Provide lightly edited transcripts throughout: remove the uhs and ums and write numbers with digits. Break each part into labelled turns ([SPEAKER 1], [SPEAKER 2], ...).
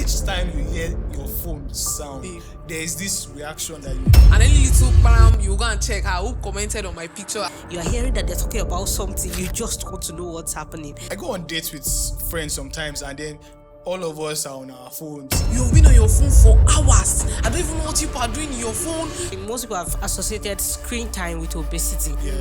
[SPEAKER 1] each time you hear your phone sound, there is this reaction that you.
[SPEAKER 2] And any little bam, you go and check who commented on my picture.
[SPEAKER 3] You are hearing that they're talking about something, you just want to know what's happening.
[SPEAKER 1] I go on dates with friends sometimes, and then all of us are on our phones.
[SPEAKER 2] You've been on your phone for hours. I don't even know what people are doing in your phone.
[SPEAKER 3] Most people have associated screen time with obesity.
[SPEAKER 1] Yeah.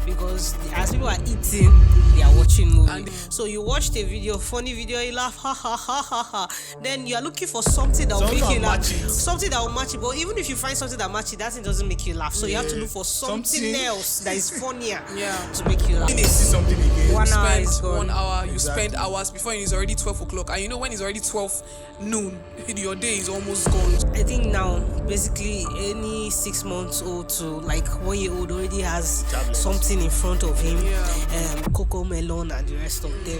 [SPEAKER 3] Because as people are eating, they are watching movies. So you watched a video, funny video, you laugh, ha ha ha ha ha. Then you are looking for something that will make you laugh. Something that will match it. But even if you find something that matches, that thing doesn't make you laugh. So you have to look for something else that is funnier to make you laugh.
[SPEAKER 1] When you see something again,
[SPEAKER 2] 1 hour is gone. 1 hour, you spend hours before it's already 12 o'clock. And you know when it's already 12 noon, your day is almost gone.
[SPEAKER 3] I think now, basically, any 6 months old to like 1 year old already has something in front of him. Cocoa melon and the rest of them.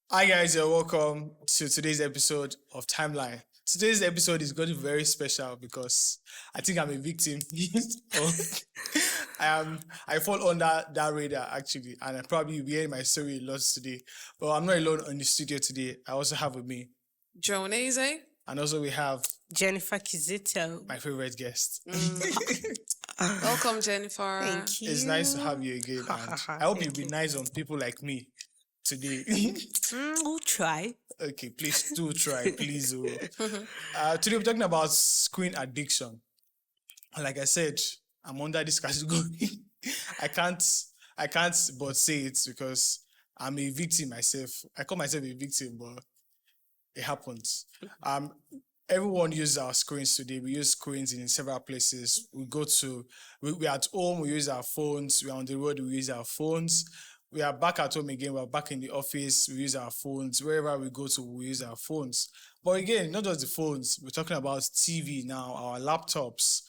[SPEAKER 1] Hi guys, you're welcome to today's episode of Timeline. Today's episode is going to be very special because I think I'm a victim. I fall under that radar actually, and I probably will be hearing my story a lot today. But I'm not alone in the studio today. I also have with me
[SPEAKER 2] Jonese.
[SPEAKER 1] And also we have
[SPEAKER 3] Jennifer Kizito,
[SPEAKER 1] my favorite guest.
[SPEAKER 2] Welcome, Jennifer.
[SPEAKER 3] Thank you.
[SPEAKER 1] It's nice to have you again. And I hope you'll be nice on people like me today.
[SPEAKER 3] We'll try.
[SPEAKER 1] Okay, please do try, please. Today we're talking about screen addiction. Like I said, I'm under this category. I can't but say it because I'm a victim myself. I call myself a victim, but it happens. Everyone uses our screens today. We use screens in several places. We're at home, we use our phones. We're on the road, we use our phones. We are back at home again. We're back in the office. We use our phones. Wherever we go to, we use our phones. But again, not just the phones. We're talking about TV now, our laptops,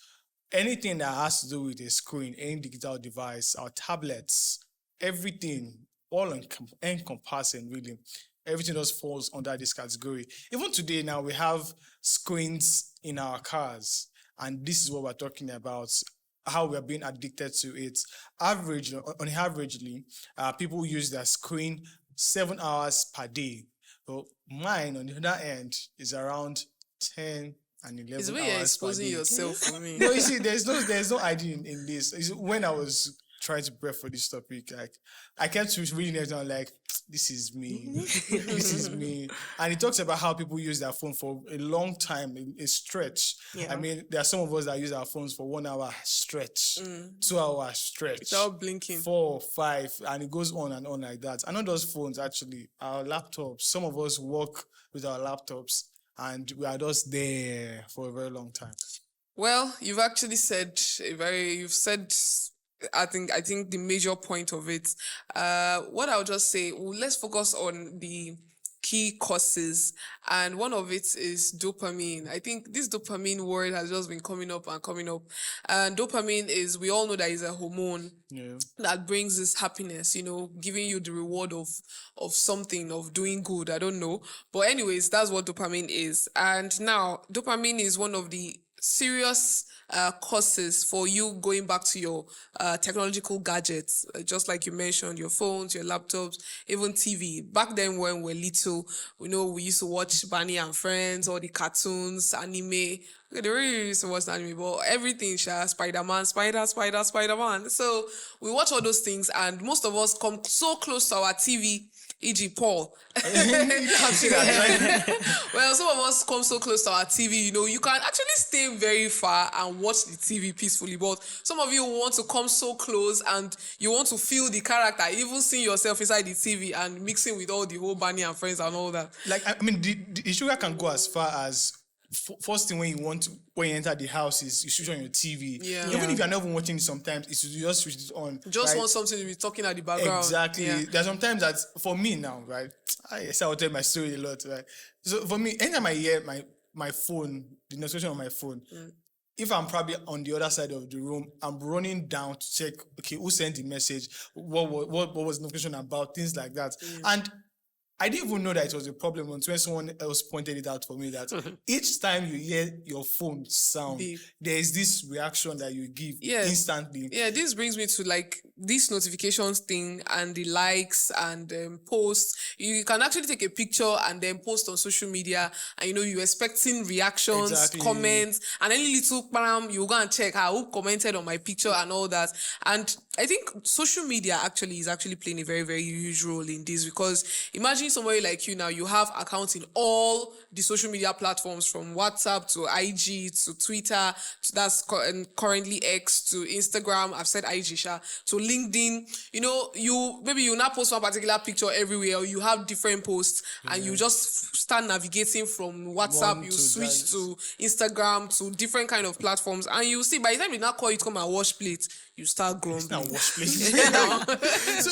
[SPEAKER 1] anything that has to do with a screen, any digital device, our tablets, everything, all encompassing, really. Everything just falls under this category. Even today now, we have screens in our cars. And this is what we're talking about, how we're being addicted to it. Averagely, people use their screen 7 hours per day. But mine, on the other end, is around 10 and 11
[SPEAKER 2] It's the way
[SPEAKER 1] hours
[SPEAKER 2] you're exposing
[SPEAKER 1] per day.
[SPEAKER 2] yourself for me.
[SPEAKER 1] No, you see, there's no idea in this. When I was trying to prep for this topic, like I kept reading it and I'm like, this is me. This is me. And it talks about how people use their phone for a long time, a stretch. Yeah. I mean, there are some of us that use our phones for 1 hour stretch, 2 hour stretch.
[SPEAKER 2] Without blinking.
[SPEAKER 1] 4, 5, and it goes on and on like that. And not those phones, actually, our laptops. Some of us work with our laptops and we are just there for a very long time.
[SPEAKER 2] Well, you've actually said I think the major point of it. What I'll just say, let's focus on the key causes, and one of it is dopamine. I think this dopamine word has just been coming up. And dopamine is, we all know that is a hormone that brings this happiness, giving you the reward of something, of doing good. I don't know. But anyways, that's what dopamine is. And now dopamine is one of the serious causes for you going back to your technological gadgets, just like you mentioned, your phones, your laptops, even TV. Back then when we were little, we used to watch Barney and Friends, all the cartoons, anime. They really used to watch anime, but everything, Spider-Man, Spider-Man. So we watch all those things, and most of us come so close to our TV, e.g. Paul.
[SPEAKER 1] You can't see that, right?
[SPEAKER 2] Well, some of us come so close to our TV, you can actually stay very far and watch the TV peacefully, but some of you want to come so close and you want to feel the character, even seeing yourself inside the TV and mixing with all the whole Barney and Friends and all that.
[SPEAKER 1] Like, I mean, the sugar can go as far as first thing when you enter the house is you switch on your TV.
[SPEAKER 2] Yeah.
[SPEAKER 1] Even if you're not even watching it sometimes, it's you just switch it on.
[SPEAKER 2] Just want something to be talking at the background.
[SPEAKER 1] Exactly.
[SPEAKER 2] Yeah.
[SPEAKER 1] There's sometimes that for me now, right? I'll tell my story a lot, right? So for me, anytime I hear my my phone, the notification on my phone. If I'm probably on the other side of the room, I'm running down to check, okay, who sent the message, what was the notification about, things like that. And I didn't even know that it was a problem until someone else pointed it out for me that each time you hear your phone sound, there is this reaction that you give instantly.
[SPEAKER 2] Yeah, this brings me to like this notifications thing and the likes and posts. You can actually take a picture and then post on social media, and you're expecting reactions, comments, and any little param, you go and check who commented on my picture and all that. And I think social media is actually playing a very, very huge role in this, because imagine somebody like you now, you have accounts in all the social media platforms, from WhatsApp to IG to Twitter to that's currently X to Instagram. I've said IG, to LinkedIn. You now post one particular picture everywhere, or you have different posts, and you just start navigating from WhatsApp, you switch to Instagram, to different kind of platforms, and you see by the time you now call you to come and wash plate, you start grumbling.
[SPEAKER 1] So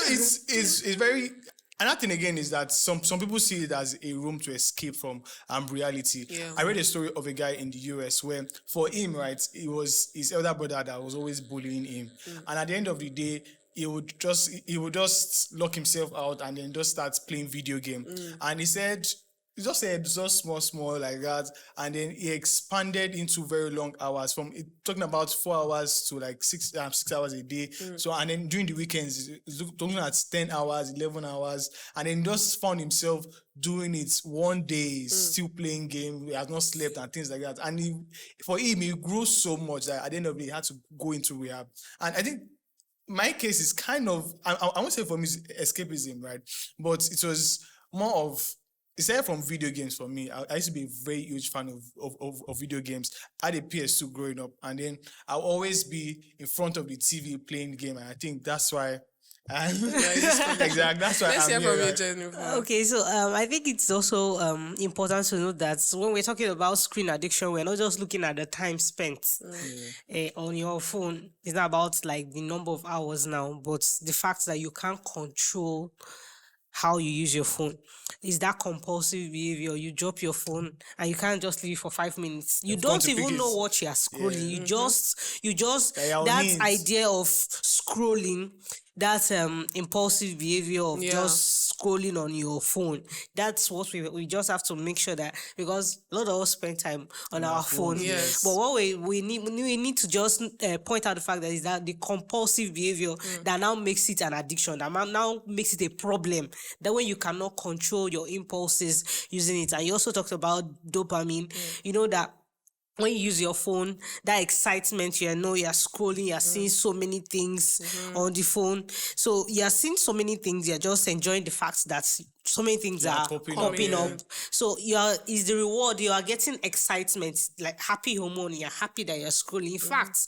[SPEAKER 1] it's very. Another thing again is that some people see it as a room to escape from reality. I read a story of a guy in the US where, for him, right, it was his elder brother that was always bullying him, and at the end of the day, he would just lock himself out and then just start playing video game. And he said, just small like that, and then he expanded into very long hours, from talking about 4 hours to like 6 hours a day. So, and then during the weekends, he's talking at 10 hours, 11 hours, and then just found himself doing it one day, still playing game. He has not slept and things like that. And for him, he grew so much that at the end of the day, he had to go into rehab. And I think my case is kind of, I won't say for me escapism, right? But it was more of, aside from video games for me, I used to be a very huge fan of video games. I had a PS2 growing up, and then I'll always be in front of the TV playing the game, and I think that's why. Exactly. That's why.
[SPEAKER 2] Let's
[SPEAKER 1] hear
[SPEAKER 2] from you,
[SPEAKER 1] right?
[SPEAKER 2] Jennifer.
[SPEAKER 3] Okay, so I think it's also important to note that when we're talking about screen addiction, we're not just looking at the time spent on your phone. It's not about like the number of hours now, but the fact that you can't control how you use your phone. Is that compulsive behavior? You drop your phone and you can't just leave it for 5 minutes. You don't even know what you are scrolling. You just that idea of scrolling, that impulsive behavior of just scrolling on your phone. That's what we just have to make sure that, because a lot of us spend time on our phone.
[SPEAKER 2] Yes.
[SPEAKER 3] But what we need to just point out the fact that is that the compulsive behavior that now makes it an addiction, that now makes it a problem. That when you cannot control your impulses using it. And you also talked about dopamine. You know that when you use your phone, that excitement, you're scrolling, you're seeing so many things on the phone. So you're seeing so many things, you're just enjoying the fact that so many things are popping up. So is the reward, you are getting excitement, like happy hormone, you're happy that you're scrolling. In fact,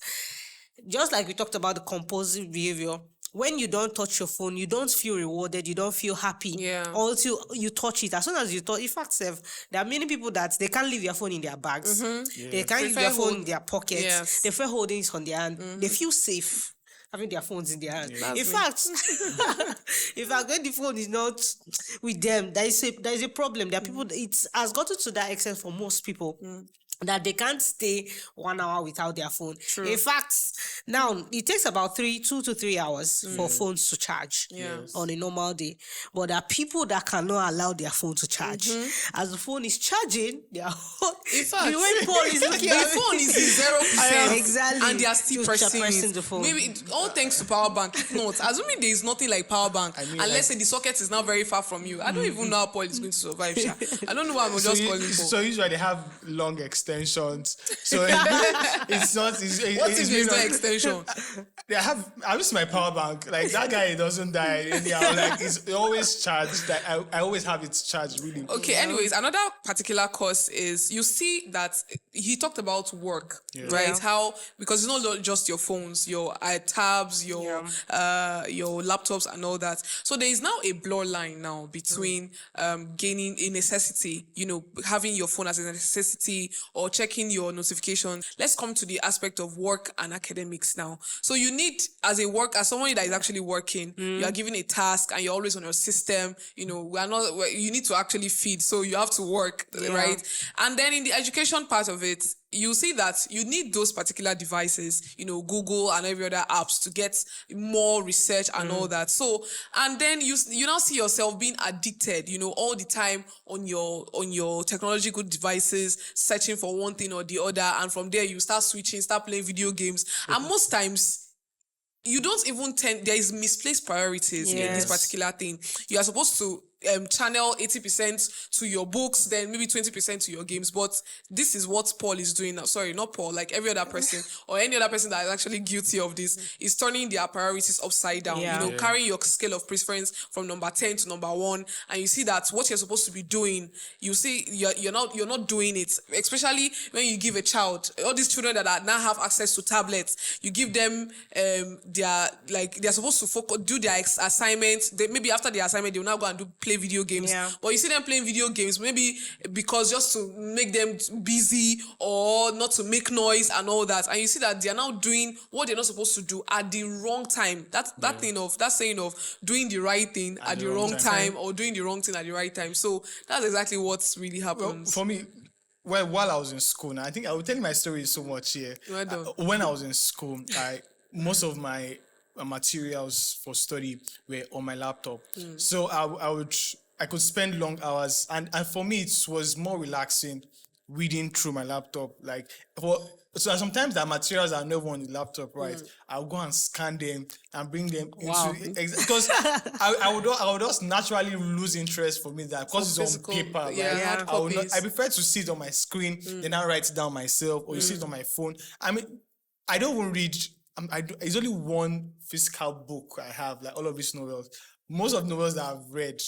[SPEAKER 3] just like we talked about the compulsive behavior, when you don't touch your phone, you don't feel rewarded, you don't feel happy until you touch it. As soon as you touch, in fact, there are many people that they can't leave their phone in their bags. They can't leave their phone in their pockets. They prefer holding it on their hand. They feel safe having their phones in their hand. In fact, when the phone is not with them, there is a problem. There are people, it has gotten to that extent for most people. That they can't stay 1 hour without their phone. True. In fact, now it takes about 2 to 3 hours for phones to charge on a normal day. But there are people that cannot allow their phone to charge. As the phone is charging, in fact, the way Paul is looking at
[SPEAKER 2] the phone is in 0%.
[SPEAKER 3] Exactly.
[SPEAKER 2] And they are still pressing
[SPEAKER 3] the phone.
[SPEAKER 2] Maybe all thanks to power bank. If not, assuming there is nothing like power bank, and let's say the socket is now very far from you, I don't even know how Paul is going to survive. I don't know what I'm just calling for.
[SPEAKER 1] So usually they have long extensions. So it's not.
[SPEAKER 2] What if there's no extension?
[SPEAKER 1] I use my power bank. Like that guy doesn't die anyhow. Like it's always charged. Like I always have it charged. Really.
[SPEAKER 2] Okay. Anyways, another particular cause is you see that he talked about work, right? How, because it's not just your phones, your tabs, your laptops, and all that. So there is now a blur line now between gaining a necessity, having your phone as a necessity, or checking your notifications. Let's come to the aspect of work and academics now. So you need, as someone that is actually working, you are given a task and you're always on your system. You know, you need to actually feed, so you have to work, right? And then in the education part of it, you see that you need those particular devices, you know, Google and every other apps to get more research and all that. So, and then you now see yourself being addicted, you know, all the time on your technological devices, searching for one thing or the other. And from there, you start playing video games. And most times, you don't even there is misplaced priorities in this particular thing. You are supposed to channel 80% to your books, then maybe 20% to your games. But this is what Paul is doing now. Sorry, not Paul, like every other person or any other person that is actually guilty of this is turning their priorities upside down. You know, carrying your scale of preference from number 10 to number 1, and you see that what you're supposed to be doing, you see you're not doing it. Especially when you give a child, all these children that now have access to tablets, you give them they're supposed to do their assignments. Maybe after the assignment they will now go and play video games. But you see them playing video games maybe because just to make them busy or not to make noise and all that. And you see that they are now doing what they're not supposed to do at the wrong time. That saying of doing the right thing at the wrong time or doing the wrong thing at the right time. So that's exactly what's really happens.
[SPEAKER 1] Well, for me, while I was in school, now I think I will tell you my story so much here. When I was in school, most of my materials for study were on my laptop. So I could spend long hours, and for me it was more relaxing reading through my laptop. So sometimes the materials are never on the laptop, right? I'll go and scan them and bring them into because I would just naturally lose interest for me that because it's on paper. I prefer to see it on my screen, then I write it down myself, or you see it on my phone. I mean, I don't even read. It's only one physical book I have, like all of these novels. Most of the novels that I've read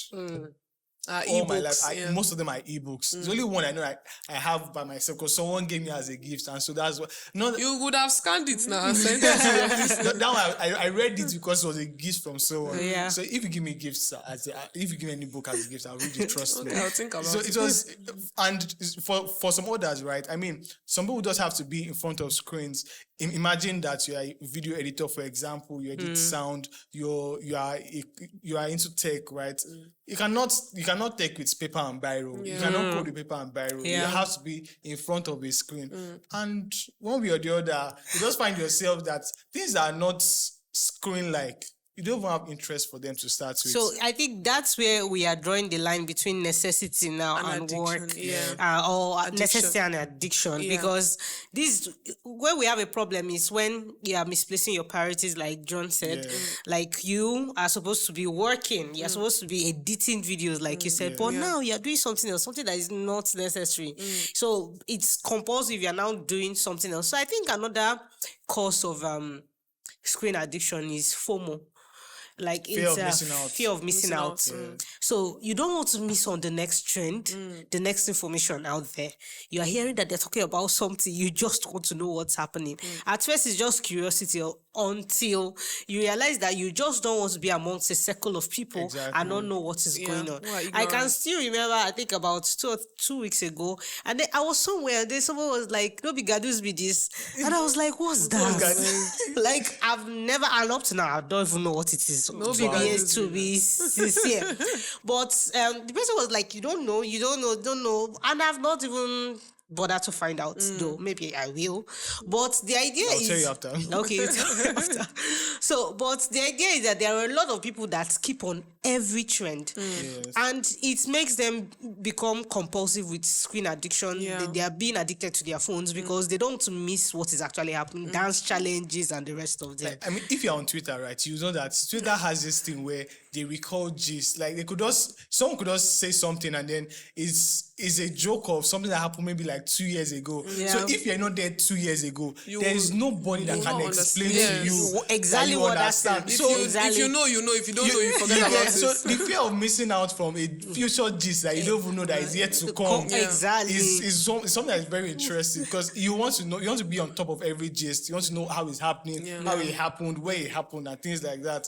[SPEAKER 1] all my life, most of them are ebooks. There's only one I know I have by myself because someone gave me as a gift, and so that's what.
[SPEAKER 2] You would have scanned it now and sent it to
[SPEAKER 1] Now I read it because it was a gift from someone. So if you give me gifts if you give me any book as a gift, I'll read it. Trust me.
[SPEAKER 2] I'll think about it.
[SPEAKER 1] So it was, and for some others, right? I mean, some people just have to be in front of screens. Imagine that you are a video editor, for example. You edit sound. You are into tech, right? You cannot take with paper and biro. You cannot code with paper and biro. You have to be in front of a screen. And one way or the other, you just find yourself that things are not screen-like. You don't even have interest for them to start with.
[SPEAKER 3] So I think that's where we are drawing the line between necessity now and work, or addiction. Necessity and addiction. Because where we have a problem is when you are misplacing your priorities, like John said. Like you are supposed to be working, you're supposed to be editing videos, like you said, but now you're doing something else, something that is not necessary. So it's compulsive. You're now doing something else. So I think another cause of screen addiction is FOMO. Like fear of missing out. So you don't want to miss on the next trend, the next information out there. You are hearing that they're talking about something, you just want to know what's happening. At first it's just curiosity until you realize that you just don't want to be amongst a circle of people and not know what is going on. I can still remember, I think about 2 weeks ago, and then I was somewhere, then someone was like, "No, Bigadus be this," and I was like, "What's that?" Like and up to now I don't even know what it is. To be sincere. But the person was like, you don't know, and I've not even bothered to find out, though maybe I will. But the idea
[SPEAKER 1] I'll tell you after.
[SPEAKER 3] Okay, after. So, but the idea is that there are a lot of people that keep on every trend, and it makes them become compulsive with screen addiction. They are being addicted to their phones because they don't want to miss what is actually happening, dance challenges and the rest of them.
[SPEAKER 1] I mean, if you're on Twitter, right, you know that Twitter has this thing where they recall gist. Like someone could just say something and then it's a joke of something that happened maybe like 2 years ago. So if you're not there 2 years ago, there is nobody that can explain to you
[SPEAKER 3] exactly what that's.
[SPEAKER 2] If you know, you know. If you don't know, you forget about it.
[SPEAKER 1] So the fear of missing out from a future gist that you don't even know that is yet to come is something that is very interesting, because you want to know, you want to be on top of every gist. You want to know how it's happening, how it happened, where it happened, and things like that.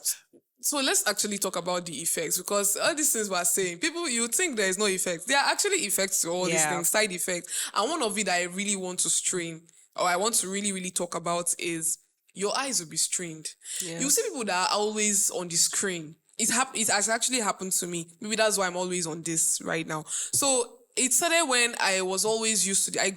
[SPEAKER 2] So let's actually talk about the effects, because all these things we're saying, people, you think there is no effects. There are actually effects to all these things, side effects. And one of it that I really want to strain, or I want to really, really talk about, is your eyes will be strained. You see people that are always on the screen. It has actually happened to me. Maybe that's why I'm always on this right now. So it started when I was always used to. I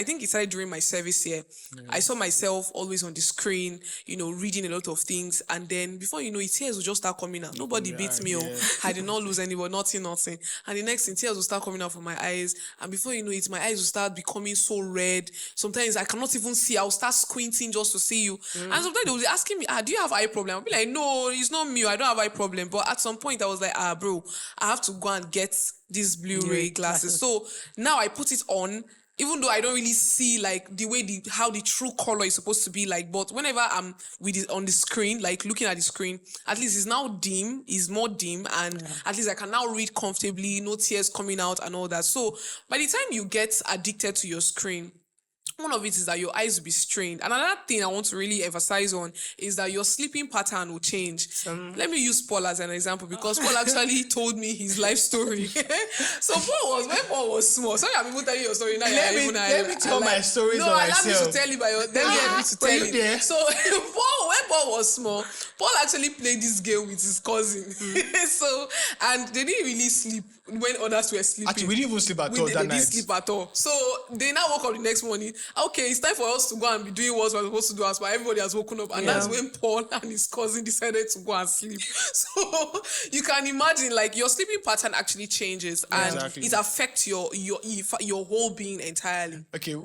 [SPEAKER 2] think it started during my service year. I saw myself always on the screen, reading a lot of things, and then before you know it, tears will just start coming out. Nobody beats me. I did not lose anybody. Nothing. And the next thing, tears will start coming out from my eyes, and before you know it, my eyes will start becoming so red. Sometimes I cannot even see. I'll start squinting just to see you. And sometimes they will be asking me, do you have eye problem? I'll be like, no, it's not me. I don't have eye problem. But at some point, I was like, bro, I have to go and get these Blu-ray glasses. So now I put it on, even though I don't really see like the way how the true color is supposed to be like. But whenever I'm with it on the screen, like looking at the screen, at least it's now dim, it's more dim, and at least I can now read comfortably, no tears coming out and all that. So by the time you get addicted to your screen, one of it is that your eyes will be strained. And another thing I want to really emphasize on is that your sleeping pattern will change. Let me use Paul as an example, because Paul actually told me his life story. So when Paul was small, sorry, I'm even telling you your story now.
[SPEAKER 1] Let me tell my stories
[SPEAKER 2] no,
[SPEAKER 1] on
[SPEAKER 2] allow
[SPEAKER 1] myself.
[SPEAKER 2] me to tell you by your. Then get me to tell you. So when Paul was small, Paul actually played this game with his cousin. And they didn't really sleep when others were sleeping.
[SPEAKER 1] Actually, we didn't even sleep at all that night.
[SPEAKER 2] They didn't sleep at all. So they now woke up the next morning. Okay, it's time for us to go and be doing what we're supposed to do as well. Everybody has woken up, and that's when Paul and his cousin decided to go and sleep. So you can imagine, like, your sleeping pattern actually changes, and it affects your whole being entirely.
[SPEAKER 1] Okay,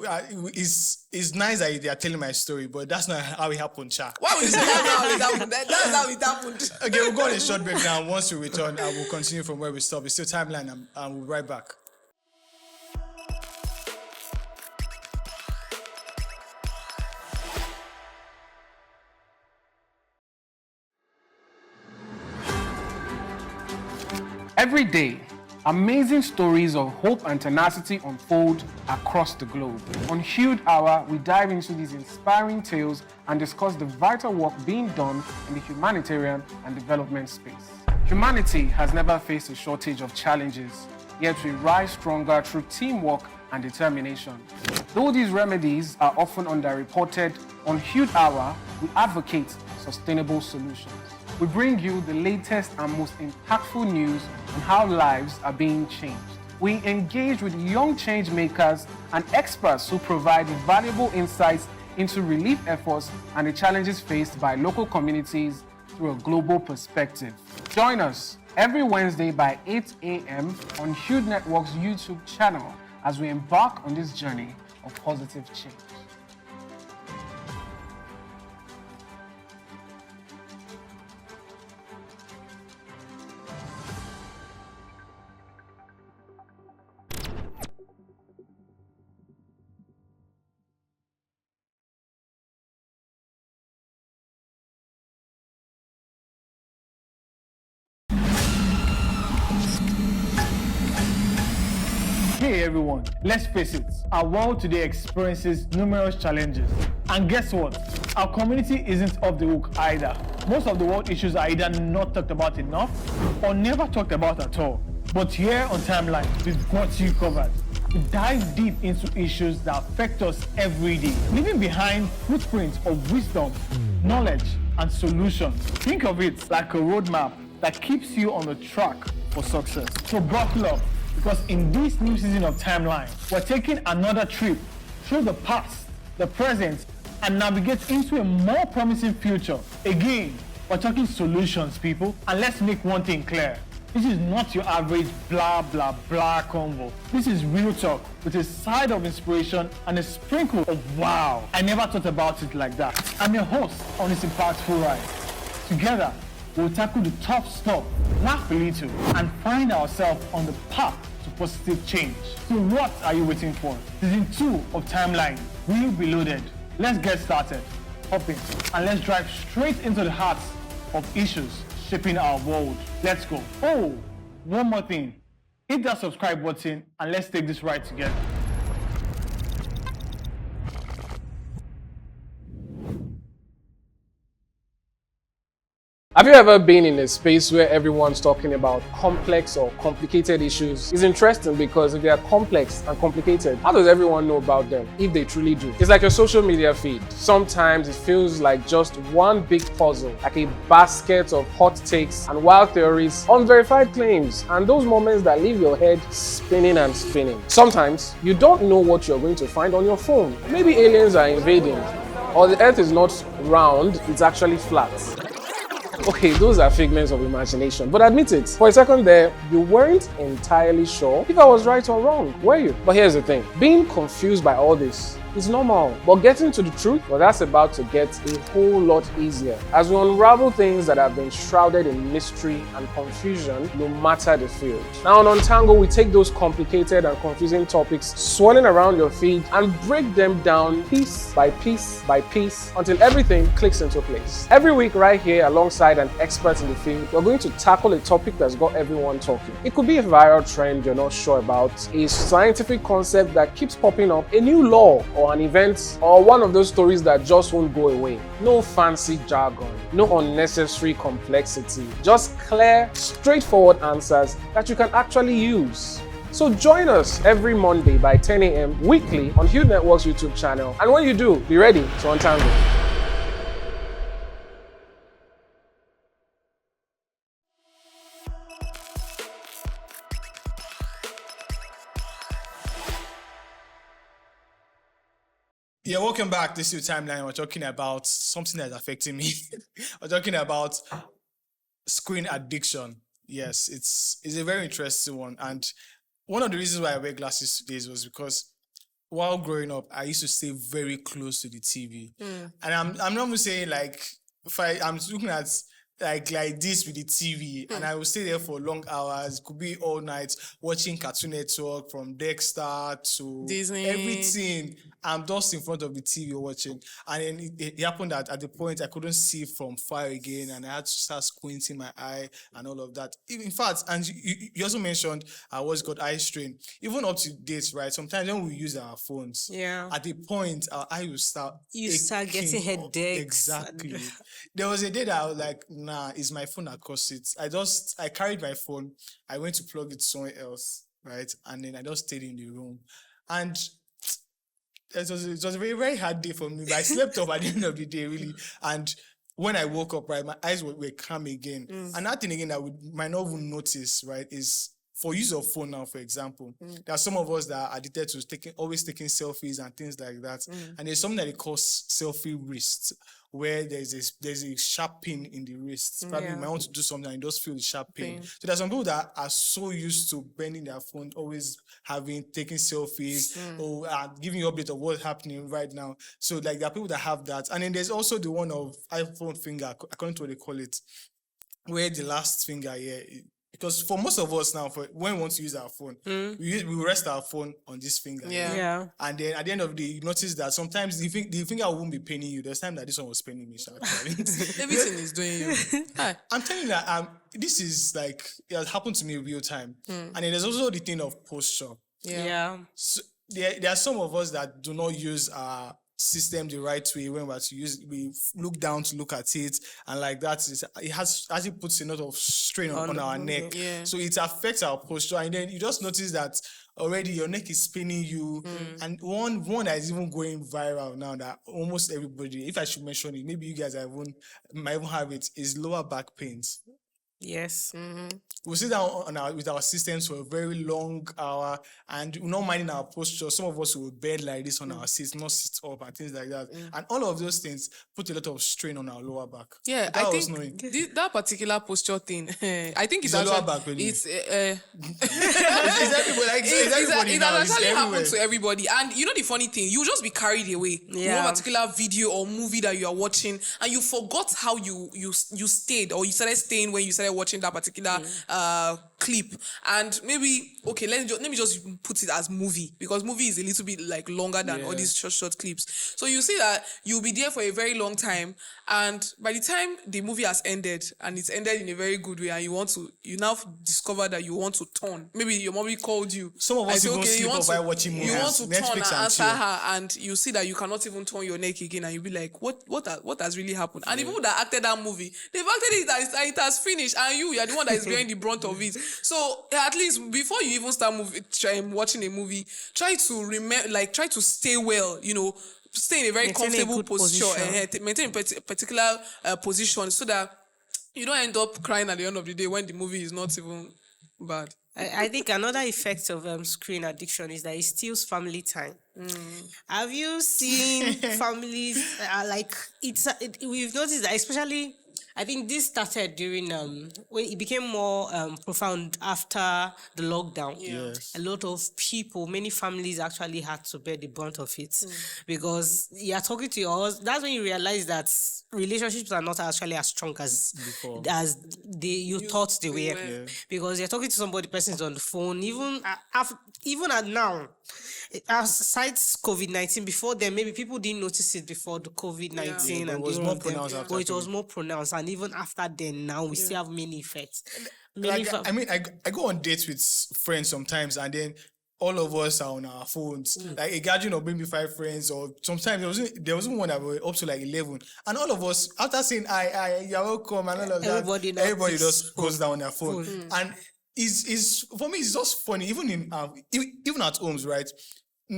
[SPEAKER 1] it's nice that they are telling my story, but that's not how it happened, Cha.
[SPEAKER 2] Why would you say that's how it happened? That's how it happened.
[SPEAKER 1] Okay, we'll go on a short break now. Once we return, I will continue from where we stopped. It's still timeline, and we'll be right back.
[SPEAKER 4] Every day, amazing stories of hope and tenacity unfold across the globe. On Hued Hour, we dive into these inspiring tales and discuss the vital work being done in the humanitarian and development space. Humanity has never faced a shortage of challenges, yet we rise stronger through teamwork and determination. Though these remedies are often underreported, on Hued Hour, we advocate sustainable solutions. We bring you the latest and most impactful news on how lives are being changed. We engage with young change makers and experts who provide valuable insights into relief efforts and the challenges faced by local communities through a global perspective. Join us every Wednesday by 8 a.m. on Hued Network's YouTube channel as we embark on this journey of positive change.
[SPEAKER 5] Hey everyone, let's face it, our world today experiences numerous challenges. And guess what? Our community isn't off the hook either. Most of the world issues are either not talked about enough or never talked about at all. But here on Timeline, we've got you covered. We dive deep into issues that affect us every day, leaving behind footprints of wisdom, knowledge, and solutions. Think of it like a roadmap that keeps you on the track for success. So buckle up, because in this new season of Timeline, we're taking another trip through the past, the present, and navigate into a more promising future. Again, we're talking solutions, people. And let's make one thing clear. This is not your average blah, blah, blah convo. This is real talk with a side of inspiration and a sprinkle of wow. I never thought about it like that. I'm your host on this impactful ride. Together, we'll tackle the tough stuff, laugh a little, and find ourselves on the path to positive change. So what are you waiting for? Season 2 of Timeline will be loaded. Let's get started. Hop in, and let's drive straight into the heart of issues shaping our world. Let's go. Oh, one more thing. Hit that subscribe button and let's take this ride together.
[SPEAKER 4] Have Have you ever been in a space where everyone's talking about complex or complicated issues? It's interesting because if they are complex and complicated, how does everyone know about them if they truly do? It's like your social media feed. Sometimes it feels like just one big puzzle, like a basket of hot takes and wild theories, unverified claims, and those moments that leave your head spinning and spinning. Sometimes you don't know what you're going to find on your phone. Maybe aliens are invading, or the earth is not round, it's actually flat. Okay, those are figments of imagination, but admit it, for a second there, you weren't entirely sure if I was right or wrong, were you? But here's the thing, being confused by all this is normal, but getting to the truth, well, that's about to get a whole lot easier as we unravel things that have been shrouded in mystery and confusion no matter the field. Now on Untangle, we take those complicated and confusing topics swirling around your feet and break them down piece by piece by piece until everything clicks into place. Every week right here alongside an expert in the field, we're going to tackle a topic that's got everyone talking. It could be a viral trend you're not sure about, a scientific concept that keeps popping up, a new law or an event, or one of those stories that just won't go away. No fancy jargon, no unnecessary complexity, just clear, straightforward answers that you can actually use. So join us every Monday by 10 a.m. weekly on Hugh Network's YouTube channel. And when you do, be ready to untangle.
[SPEAKER 1] Yeah, welcome back. This is your timeline. We're talking about something that's affecting me. We're talking about screen addiction. Yes, it's a very interesting one. And one of the reasons why I wear glasses today was because while growing up, I used to stay very close to the TV. And I'm not even saying like if I'm looking at like this with the TV, and I will stay there for long hours. It could be all night watching Cartoon Network from Dexter to
[SPEAKER 2] Disney,
[SPEAKER 1] everything. I'm just in front of the TV watching, and then it happened that at the point I couldn't see from far again, and I had to start squinting my eye and all of that. In fact, and you also mentioned what's called eye strain. Even up to date, right? Sometimes when we use our phones, at the point our eye will start.
[SPEAKER 3] You start getting headaches.
[SPEAKER 1] Exactly. There was a day that I was like, nah, it's my phone that caused it. I carried my phone, I went to plug it somewhere else, right? And then I just stayed in the room. And it was a very, very hard day for me, but I slept off at the end of the day, really. And when I woke up, right, my eyes were calm again. Another thing again that we might not even notice, right, is for use of phone now, for example, there are some of us that are addicted to always taking selfies and things like that. And there's something that they call selfie wrist, where there's a sharp pin in the wrist. Probably you might want to do something and you just feel the sharp pain. So there's some people that are so used to bending their phone, always taking selfies or giving you an update of what's happening right now. So like there are people that have that. And then there's also the one of iPhone finger, according to what they call it, where the last finger here. Because for most of us now, when we want to use our phone, we rest our phone on this finger.
[SPEAKER 3] Yeah.
[SPEAKER 1] And then at the end of the day, you notice that sometimes the finger won't be paining you. There's time that this one was paining me.
[SPEAKER 2] Everything is doing you.
[SPEAKER 1] I'm telling you that this is like, it has happened to me in real time. And then there's also the thing of posture.
[SPEAKER 3] Yeah.
[SPEAKER 1] So there are some of us that do not use our system the right way when we look down to look at it, and like that it puts a lot of strain on our neck. So it affects our posture, and then you just notice that already your neck is spinning you. And one that is even going viral now that almost everybody, if I should mention it, maybe you guys might even have it, is lower back pains.
[SPEAKER 3] Yes.
[SPEAKER 1] We'll sit down with our systems for a very long hour, and we're not minding our posture. Some of us will bed like this on our seats, not sit up and things like that. And all of those things put a lot of strain on our lower back.
[SPEAKER 2] Yeah, I think that particular posture thing, I think it's
[SPEAKER 1] the
[SPEAKER 2] actually
[SPEAKER 1] lower back. Really.
[SPEAKER 2] It's
[SPEAKER 1] everybody
[SPEAKER 2] it has actually happened to everybody. And you know the funny thing, you just be carried away.
[SPEAKER 3] Yeah.
[SPEAKER 2] One particular video or movie that you are watching, and you forgot how you stayed, or you started staying when you started watching that particular clip, and maybe let me just put it as movie, because movie is a little bit like longer than all these short clips. So you see that you'll be there for a very long time, and by the time the movie has ended, and it's ended in a very good way, and you now discover that you want to turn. Maybe your mommy called you.
[SPEAKER 1] Some of us
[SPEAKER 2] say,
[SPEAKER 1] even sleep off while watching movies.
[SPEAKER 2] You want to
[SPEAKER 1] Netflix
[SPEAKER 2] turn and answer
[SPEAKER 1] chill.
[SPEAKER 2] her, and you see that you cannot even turn your neck again, and you'll be like, what has really happened? And the people that acted that movie, they've acted it and it has finished, and you're the one that is bearing the brunt of it. So at least before you even start watching a movie, try to remember, like, try to stay well, stay in a very comfortable posture and maintain a particular position, so that you don't end up crying at the end of the day when the movie is not even bad.
[SPEAKER 3] I think another effect of screen addiction is that it steals family time. Have you seen families we've noticed that, especially, I think this started during when it became more profound after the lockdown.
[SPEAKER 1] Yes.
[SPEAKER 3] A lot of people, many families actually had to bear the brunt of it, because you're talking to your husband. That's when you realize that relationships are not actually as strong as
[SPEAKER 1] Before.
[SPEAKER 3] you thought they were.
[SPEAKER 1] Yeah.
[SPEAKER 3] Because you're talking to somebody, person's on the phone, even at now. Aside COVID-19, before then, maybe people didn't notice it before the COVID-19,
[SPEAKER 1] but
[SPEAKER 3] and
[SPEAKER 1] it was
[SPEAKER 3] all
[SPEAKER 1] more
[SPEAKER 3] of them,
[SPEAKER 1] pronounced after
[SPEAKER 3] but it was
[SPEAKER 1] COVID.
[SPEAKER 3] more pronounced, and even after then, now we still have many effects.
[SPEAKER 1] I go on dates with friends sometimes, and then all of us are on our phones. Like a gathering of maybe 5 friends, or sometimes there was one that were up to like 11, and all of us, after saying you're welcome and all of that, everybody just goes down on their phone. And is for me, it's just funny. Even at homes, right?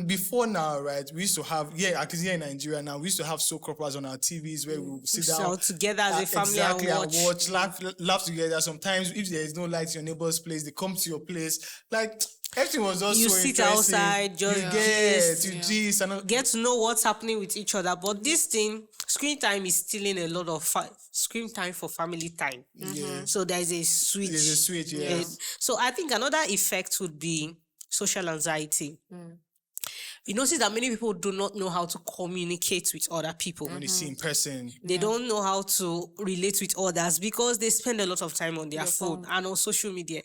[SPEAKER 1] Before now, right, we used to have, because here in Nigeria now, we used to have soap operas on our TVs where we would sit down
[SPEAKER 3] together as a family and watch.
[SPEAKER 1] Laugh together. Sometimes, if there is no light in your neighbor's place, they come to your place. Like, everything was just
[SPEAKER 3] You
[SPEAKER 1] so
[SPEAKER 3] sit
[SPEAKER 1] interesting.
[SPEAKER 3] outside, just
[SPEAKER 1] gist, and
[SPEAKER 3] get to know what's happening with each other. But this thing, screen time is stealing a lot of screen time for family time. So there's a switch.
[SPEAKER 1] There's a switch, yes.
[SPEAKER 3] So I think another effect would be social anxiety. You notice that many people do not know how to communicate with other people.
[SPEAKER 1] When they see in person.
[SPEAKER 3] They don't know how to relate with others because they spend a lot of time on their phone and on social media.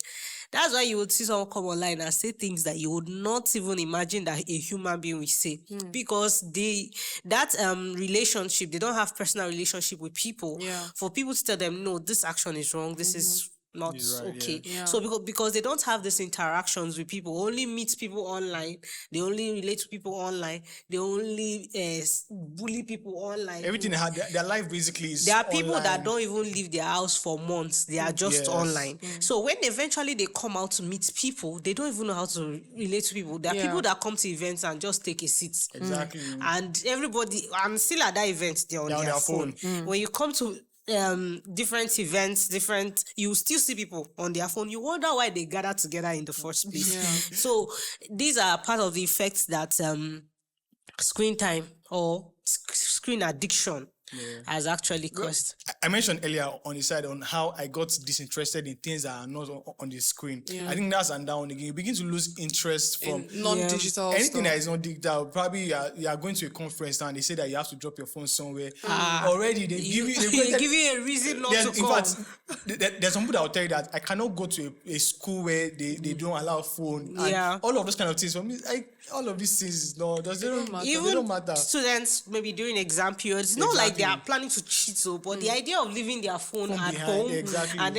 [SPEAKER 3] That's why you would see someone come online and say things that you would not even imagine that a human being will say. Because that relationship, they don't have personal relationship with people. For people to tell them, no, this action is wrong, this is not okay. So because they don't have these interactions with people, only meet people online, they only relate to people online, they only bully people online.
[SPEAKER 1] Everything they had, their life basically is
[SPEAKER 3] There are people
[SPEAKER 1] online.
[SPEAKER 3] that don't even leave their house for months. They are just online. So when eventually they come out to meet people, they don't even know how to relate to people. There are people that come to events and just take a seat.
[SPEAKER 1] Exactly.
[SPEAKER 3] And everybody, I'm still at that event, they're on their phone. When you come to different events, you still see people on their phone. You wonder why they gather together in the first place. So these are part of the effects that screen time or screen addiction has actually caused.
[SPEAKER 1] I mentioned earlier on the side on how I got disinterested in things that are not on the screen. I think that's and down again. You begin to lose interest from
[SPEAKER 2] non-digital
[SPEAKER 1] anything
[SPEAKER 2] stuff.
[SPEAKER 1] that is not digital. Probably you are going to a conference now and they say that you have to drop your phone somewhere. Already they give you
[SPEAKER 3] a reason not to
[SPEAKER 1] in
[SPEAKER 3] come.
[SPEAKER 1] fact, there's some people that will tell you that I cannot go to a school where they don't allow phone. And all of those kind of things. For me, all of these things, no, they don't matter.
[SPEAKER 3] Students, maybe during exam periods, not like they are planning to cheat, but the idea of leaving their phone at home, and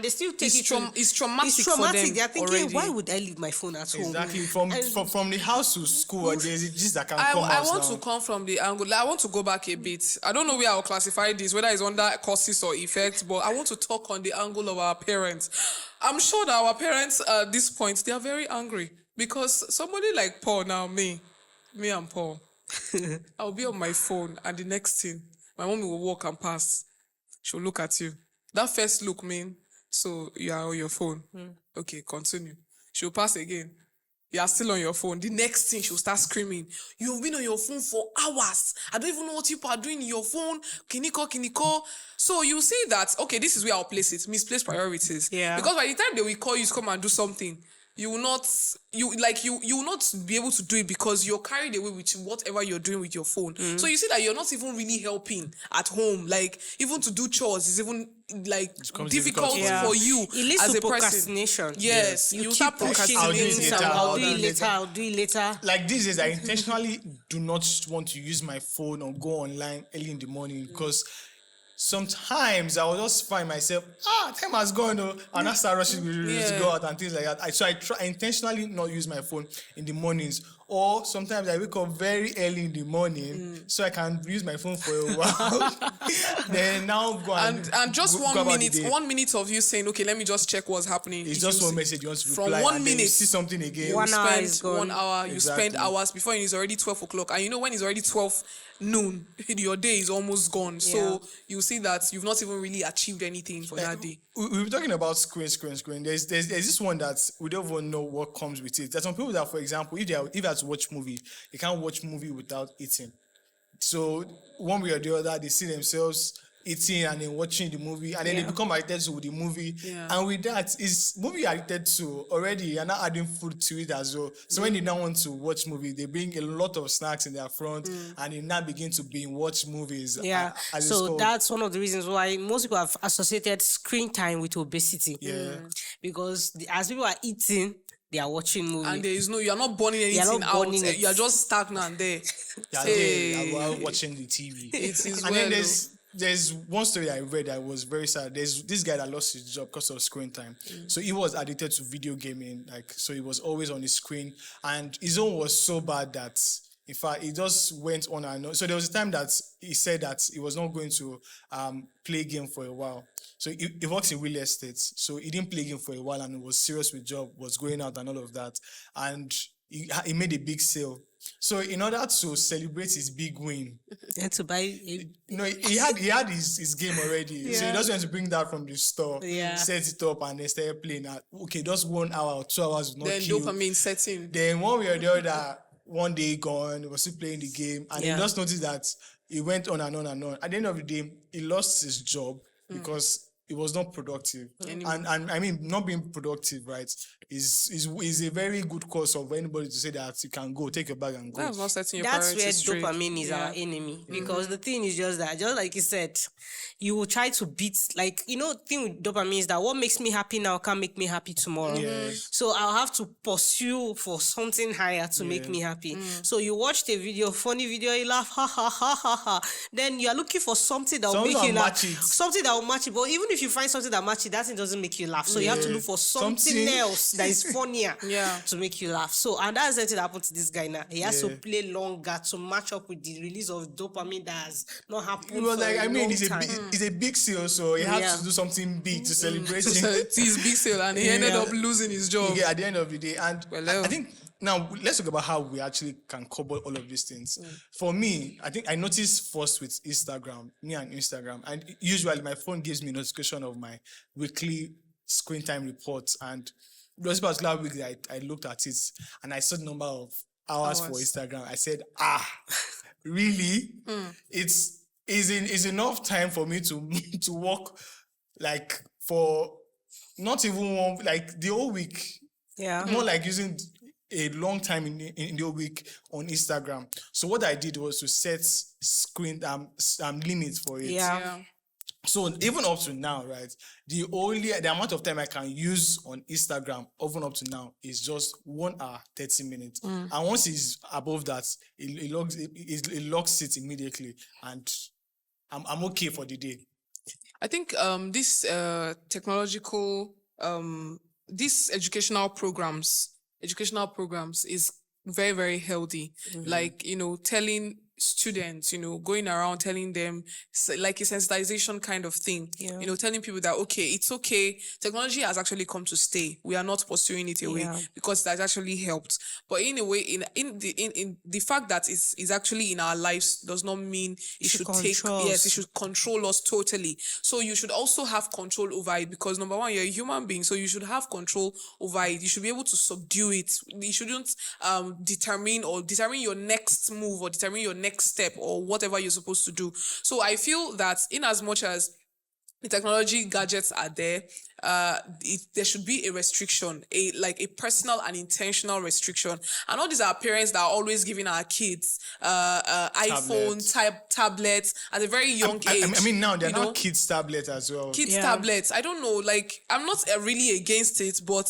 [SPEAKER 3] they still take
[SPEAKER 2] it's traumatic.
[SPEAKER 3] It's traumatic.
[SPEAKER 2] For them
[SPEAKER 3] They're thinking,
[SPEAKER 2] already.
[SPEAKER 3] why would I leave my phone at home?
[SPEAKER 1] Exactly. From the house to school, there's just that can come out.
[SPEAKER 2] I want to come from the angle. I want to go back a bit. I don't know where I'll classify this, whether it's under causes or effects, but I want to talk on the angle of our parents. I'm sure that our parents at this point, they are very angry because somebody like Paul now, me and Paul, I'll be on my phone and the next thing, my mom will walk and pass. She'll look at you. That first look mean, so you are on your phone. Okay, continue. She'll pass again. You are still on your phone. The next thing, she'll start screaming. You've been on your phone for hours. I don't even know what people are doing in your phone. Kiniko. So you see that, okay, this is where I'll place it. Misplaced priorities.
[SPEAKER 3] Yeah.
[SPEAKER 2] Because by the time they will call you to come and do something, you will not be able to do it because you're carried away with whatever you're doing with your phone. So you see that you're not even really helping at home. Like even to do chores is even like difficult for you
[SPEAKER 3] it leads
[SPEAKER 2] as
[SPEAKER 3] to
[SPEAKER 2] a person.
[SPEAKER 3] procrastination.
[SPEAKER 2] Yes, you start
[SPEAKER 3] keep pushing
[SPEAKER 2] procrastinating.
[SPEAKER 3] I'll do it later.
[SPEAKER 1] Like these days, I intentionally do not want to use my phone or go online early in the morning because sometimes I will just find myself, time has gone, and I start rushing to go out and things like that. So I intentionally not use my phone in the mornings. Or sometimes I wake up very early in the morning so I can use my phone for a while. Then now go and
[SPEAKER 2] just
[SPEAKER 1] go
[SPEAKER 2] 1 minute of you saying, okay, let me just check what's happening.
[SPEAKER 1] It's just one message you want to reply.
[SPEAKER 2] From 1
[SPEAKER 1] and
[SPEAKER 2] minute,
[SPEAKER 1] then you see something again.
[SPEAKER 3] 1 hour is gone.
[SPEAKER 2] 1 hour, you
[SPEAKER 1] Exactly.
[SPEAKER 2] spend hours before it's already 12 o'clock. And you know when it's already 12 noon, your day is almost gone. So you see that you've not even really achieved anything for that day.
[SPEAKER 1] We were talking about screen. There's this one that we don't even know what comes with it. There's some people that, for example, if they have to watch movie, they can't watch movie without eating. So one way or the other, they see themselves eating and then watching the movie, and then they become addicted to the movie. And with that, is movie addicted to already, and now adding food to it as well. So when they now want to watch movie, they bring a lot of snacks in their front, and they now begin to binge watch movies.
[SPEAKER 3] Yeah,
[SPEAKER 1] as
[SPEAKER 3] so that's one of the reasons why most people have associated screen time with obesity. Because as people are eating, they are watching movies.
[SPEAKER 2] And there is you're not burning anything out. You're just stagnant there.
[SPEAKER 1] While watching the TV.
[SPEAKER 2] It is
[SPEAKER 1] and then there's one story I read that was very sad. There's this guy that lost his job because of screen time. So he was addicted to video gaming. So he was always on his screen. And his own was so bad that, in fact, he just went on and on. So there was a time that he said that he was not going to play game for a while. So he works in real estate. So he didn't play game for a while and he was serious with job, was going out and all of that. And he made a big sale. So in order to celebrate his big win,
[SPEAKER 3] to buy
[SPEAKER 1] he had his game already. So he doesn't want to bring that from the store. Set it up and then start playing. Okay, just 1 hour or 2 hours will not
[SPEAKER 2] then
[SPEAKER 1] kill.
[SPEAKER 2] dopamine setting.
[SPEAKER 1] Then one way or the other, one day gone, he was still playing the game, and he just noticed that he went on and on and on. At the end of the day, he lost his job because it was not productive. And I mean, not being productive, right, is a very good cause of anybody to say that you can go, take your bag and go.
[SPEAKER 2] That's not setting your
[SPEAKER 3] That's where
[SPEAKER 2] priorities straight.
[SPEAKER 3] dopamine is our enemy. Because the thing is just that, just like you said, you will try to beat, like, thing with dopamine is that what makes me happy now can't make me happy tomorrow. So I'll have to pursue for something higher to make me happy. So you watched a video, funny video, you laugh, ha ha ha ha ha. Then you are looking for something that will make you laugh. Something that will match it. But even if you find something that matches, that thing doesn't make you laugh. So you have to look for something else that is funnier to make you laugh. So, and that's what happened to this guy now. He has to play longer to match up with the release of dopamine that has not happened for a long time.
[SPEAKER 1] It's a big sale, so he had to do something big to celebrate it.
[SPEAKER 2] It's his big sale, and he ended up losing his job.
[SPEAKER 1] Yeah, at the end of the day. And I think now let's talk about how we actually can couple all of these things. For me, I think I noticed first with Instagram, and usually my phone gives me notification of my weekly screen time reports. And this particular week I looked at it and I saw the number of hours for Instagram. I said, really? It's enough time for me to work like for not even one, like the whole week. More like using a long time in the whole week on Instagram. So what I did was to set screen limits for it. So even up to now, right, the amount of time I can use on Instagram even up to now is just 1 hour, 30 minutes. And once it's above that, it locks it immediately, and I'm okay for the day.
[SPEAKER 2] I think this technological, these educational programs is very, very healthy. Like, telling students, going around telling them, like a sensitization kind of thing, telling people that, okay, it's okay. Technology has actually come to stay. We are not pursuing it away because that actually helped. But in a way, in the fact that it's actually in our lives does not mean it should control us totally. So you should also have control over it because number one, you're a human being. So you should have control over it. You should be able to subdue it. You shouldn't determine your next move or determine your next step or whatever you're supposed to do. So I feel that in as much as the technology gadgets are there, there should be a restriction, a personal and intentional restriction. And all these are parents that are always giving our kids iPhone tablets at a very young age.
[SPEAKER 1] I mean, now they're not kids tablets as well.
[SPEAKER 2] Kids tablets. I don't know. Like, I'm not really against it, but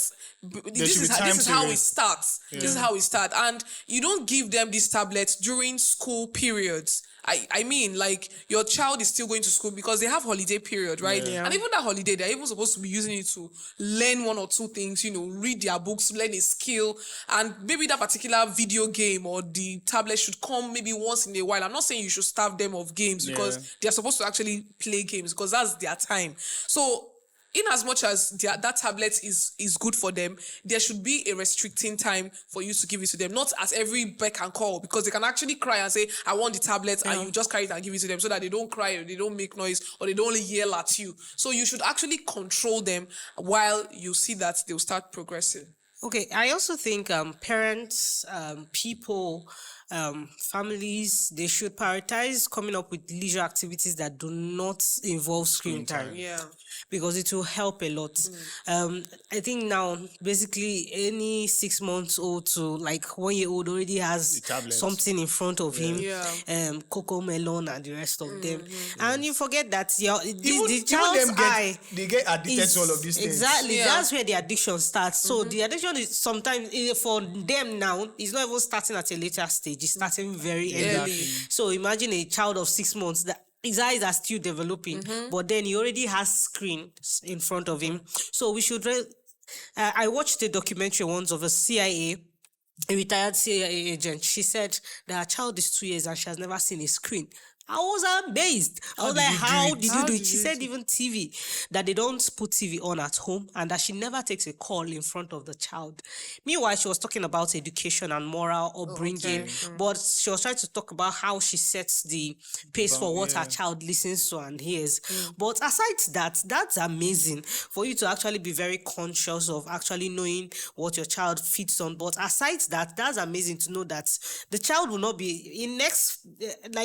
[SPEAKER 2] this is how it starts. Yeah. This is how it starts. And you don't give them these tablets during school periods. I mean, like, your child is still going to school because they have holiday period, right? Yeah. And even that holiday, they're even supposed to be using it to learn one or two things, read their books, learn a skill, and maybe that particular video game or the tablet should come maybe once in a while. I'm not saying you should starve them of games because they're supposed to actually play games because that's their time. So, in as much as that tablet is good for them, there should be a restricting time for you to give it to them. Not at every beck and call, because they can actually cry and say, I want the tablet, and you just carry it and give it to them so that they don't cry or they don't make noise or they don't yell at you. So you should actually control them while you see that they'll start progressing.
[SPEAKER 3] Okay, I also think parents, people, families, they should prioritize coming up with leisure activities that do not involve screen time.
[SPEAKER 2] Yeah.
[SPEAKER 3] Because it will help a lot. I think now, basically, any 6 months old to like 1 year old already has something in front of him. Cocoa melon and the rest of them. And you forget that the child's eye.
[SPEAKER 1] They get addicted to all of these things.
[SPEAKER 3] Exactly. That's where the addiction starts. So the addiction is sometimes, for them now, it's not even starting at a later stage. It's starting very early. So imagine a child of 6 months that his eyes are still developing, but then he already has screens in front of him. So we should... I watched a documentary once of a retired CIA agent. She said that her child is 2 years and she has never seen a screen. I was amazed. I was like, how did you do it? She said even TV, that they don't put TV on at home and that she never takes a call in front of the child. Meanwhile, she was talking about education and moral upbringing, but she was trying to talk about how she sets the pace for what her child listens to and hears. But aside that, that's amazing for you to actually be very conscious of actually knowing what your child feeds on. But aside that, that's amazing to know that the child will not be, in next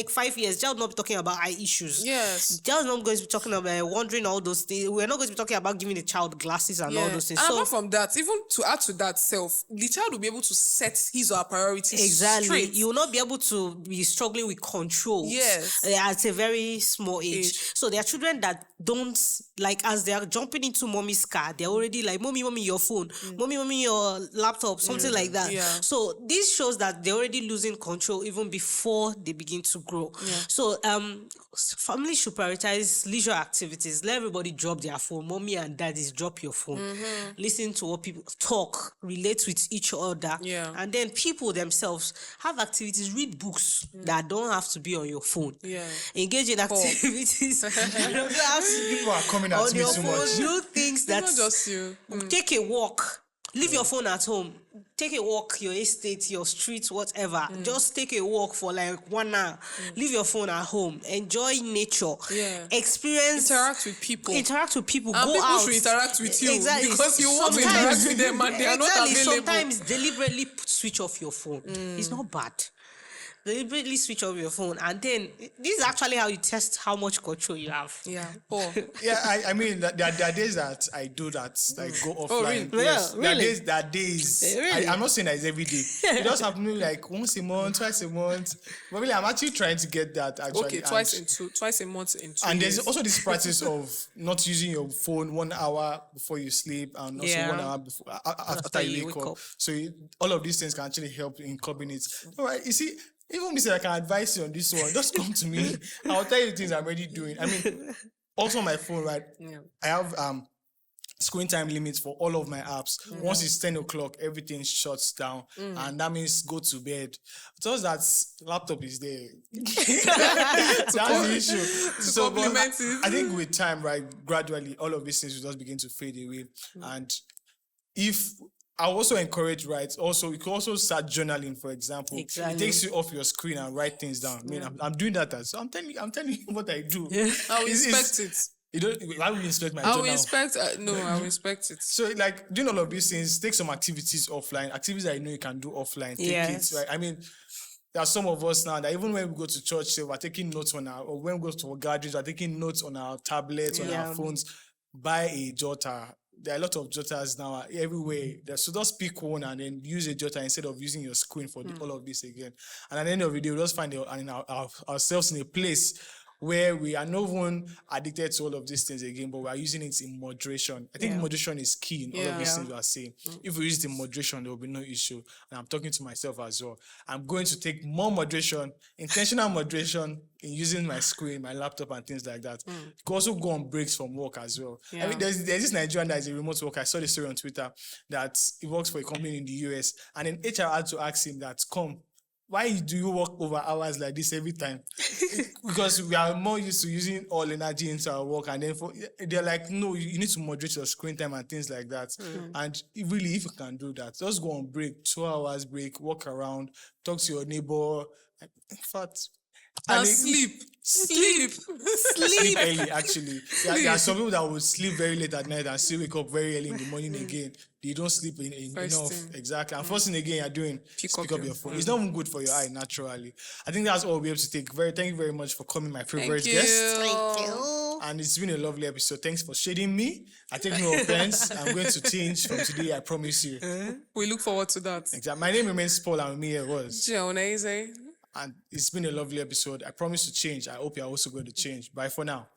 [SPEAKER 3] 5 years, child not be talking about eye issues.
[SPEAKER 2] Yes.
[SPEAKER 3] Child not going to be talking about wondering all those things. We're not going to be talking about giving the child glasses and all those things.
[SPEAKER 2] And apart from that, even to add to that the child will be able to set his or her priorities straight.
[SPEAKER 3] You will not be able to be struggling with control.
[SPEAKER 2] Yes.
[SPEAKER 3] At a very small age. So there are children that don't, as they are jumping into mommy's car, they're already like, mommy, your phone. Mommy, your laptop, something like that.
[SPEAKER 2] Yeah.
[SPEAKER 3] So this shows that they're already losing control even before they begin to grow. Yeah. So families should prioritize leisure activities. Let everybody drop their phone. Mommy and daddies, drop your phone. Listen to what people talk, relate with each other.
[SPEAKER 2] Yeah.
[SPEAKER 3] And then people themselves have activities, read books that don't have to be on your phone.
[SPEAKER 2] Yeah.
[SPEAKER 3] Engage in activities. You don't have to be
[SPEAKER 1] People are coming at
[SPEAKER 3] on
[SPEAKER 1] me
[SPEAKER 3] your
[SPEAKER 1] so
[SPEAKER 3] phone.
[SPEAKER 1] much.
[SPEAKER 3] Do things that...
[SPEAKER 2] Not just you.
[SPEAKER 3] Take a walk. Leave your phone at home. Take a walk, your estate, your street, whatever. Just take a walk for 1 hour. Leave your phone at home. Enjoy nature.
[SPEAKER 2] Yeah.
[SPEAKER 3] Experience.
[SPEAKER 2] Interact with people.
[SPEAKER 3] And
[SPEAKER 2] go
[SPEAKER 3] people
[SPEAKER 2] out.
[SPEAKER 3] Should
[SPEAKER 2] interact with you.
[SPEAKER 3] Exactly.
[SPEAKER 2] Because you want to interact with them and they are not available.
[SPEAKER 3] Sometimes deliberately switch off your phone. It's not bad. Deliberately switch off your phone, and then this is actually how you test how much control you have.
[SPEAKER 2] Yeah.
[SPEAKER 1] I mean, there are days that I do that, like go offline.
[SPEAKER 3] Oh, really?
[SPEAKER 1] Yes.
[SPEAKER 3] Yeah, really?
[SPEAKER 1] There are days.
[SPEAKER 3] Really?
[SPEAKER 1] I'm not saying that it's every day. It just happens like once a month, twice a month. But really, I'm actually trying to get that actually.
[SPEAKER 2] Okay, twice a month in 2
[SPEAKER 1] And
[SPEAKER 2] years.
[SPEAKER 1] there's also this practice of not using your phone 1 hour before you sleep and also 1 hour before after you wake up. So all of these things can actually help in curbing it. All right, you see. Even if I can advise you on this one, just come to me. I'll tell you the things I'm already doing. I mean, also on my phone, right? Yeah. I have screen time limits for all of my apps. Once it's 10 o'clock, everything shuts down. And that means go to bed. Just that laptop is there. That's the issue.
[SPEAKER 2] Complement it.
[SPEAKER 1] I think with time, right, gradually, all of these things will just begin to fade away. And if... I also encourage, right? Also, you can also start journaling, for example.
[SPEAKER 3] Exactly.
[SPEAKER 1] It takes you off your screen and write things down. I mean, I'm doing that. So I'm telling you what I do.
[SPEAKER 2] I will inspect it.
[SPEAKER 1] You don't. Why will you inspect my journal?
[SPEAKER 2] I will inspect. No, I will inspect it.
[SPEAKER 1] So, doing all of these things, take some activities offline. Activities that you know you can do offline. Take it, right? I mean, there are some of us now that even when we go to church, say we're taking notes or when we go to our gatherings, we're taking notes on our tablets, on our phones. Buy a jotter. There are a lot of jotters now everywhere. So just pick one and then use a jotter instead of using your screen for all of this again. And at the end of the day, we'll just find ourselves in a place where we are not even addicted to all of these things again, but we are using it in moderation. I think moderation is key in all of these things we are saying. If we use it in moderation, there will be no issue. And I'm talking to myself as well. I'm going to take more moderation, intentional moderation in using my screen, my laptop and things like that. You can also go on breaks from work as well. I mean, there's this Nigerian that is a remote worker. I saw the story on Twitter that he works for a company in the US. And then HR had to ask him that, why do you work over hours like this every time? Because we are more used to using all energy into our work, and then they're like, no, you need to moderate your screen time and things like that. And if you can do that, just go on break, 2 hours break, walk around, talk to your neighbor. In fact,
[SPEAKER 2] and sleep
[SPEAKER 1] early. Actually, there are some people that will sleep very late at night and still wake up very early in the morning again. They don't sleep enough. Exactly. And first thing again you're doing, pick up your phone. It's not even good for your eye naturally. I think that's all we have to take. Thank you very much for coming, my favorite guest.
[SPEAKER 3] Thank you.
[SPEAKER 1] And it's been a lovely episode. Thanks for shading me. I take no offense. I'm going to change from today, I promise you.
[SPEAKER 2] We look forward to that.
[SPEAKER 1] Exactly. My name remains Paul, and with me here was
[SPEAKER 2] Jonese.
[SPEAKER 1] And it's been a lovely episode. I promise to change. I hope you're also going to change. Bye for now.